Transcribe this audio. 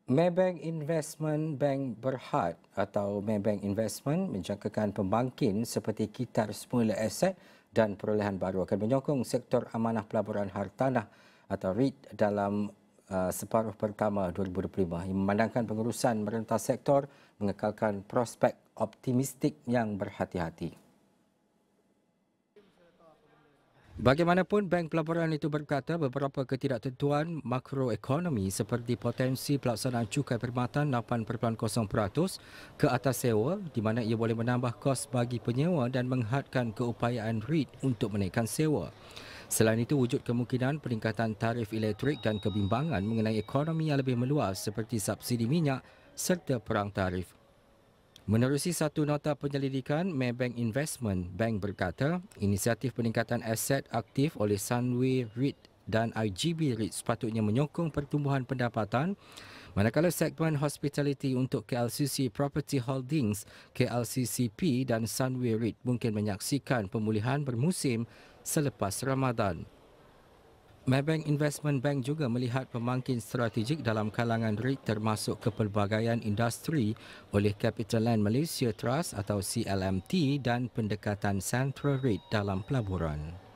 Maybank Investment Bank Berhad atau Maybank Investment menjangkakan pembangkit seperti Kitar Semula Aset dan perolehan baru akan menyokong sektor amanah pelaburan hartanah atau REIT dalam separuh pertama 2025. Ia memandangkan pengurusan merentas sektor mengekalkan prospek optimistik yang berhati-hati. Bagaimanapun, Bank Pelaburan itu berkata beberapa ketidaktentuan makroekonomi seperti potensi pelaksanaan cukai perkhidmatan 8.0% ke atas sewa di mana ia boleh menambah kos bagi penyewa dan menghadkan keupayaan REIT untuk menaikkan sewa. Selain itu, wujud kemungkinan peningkatan tarif elektrik dan kebimbangan mengenai ekonomi yang lebih meluas seperti subsidi minyak serta perang tarif. Menerusi satu nota penyelidikan, Maybank Investment Bank berkata, inisiatif peningkatan aset aktif oleh Sunway REIT dan IGB REIT sepatutnya menyokong pertumbuhan pendapatan, manakala segmen hospitality untuk KLCC Property Holdings, KLCCP dan Sunway REIT mungkin menyaksikan pemulihan bermusim selepas Ramadan. Maybank Investment Bank juga melihat pemangkin strategik dalam kalangan REIT termasuk kepelbagaian industri oleh CapitaLand Malaysia Trust atau CLMT dan pendekatan Central REIT dalam pelaburan.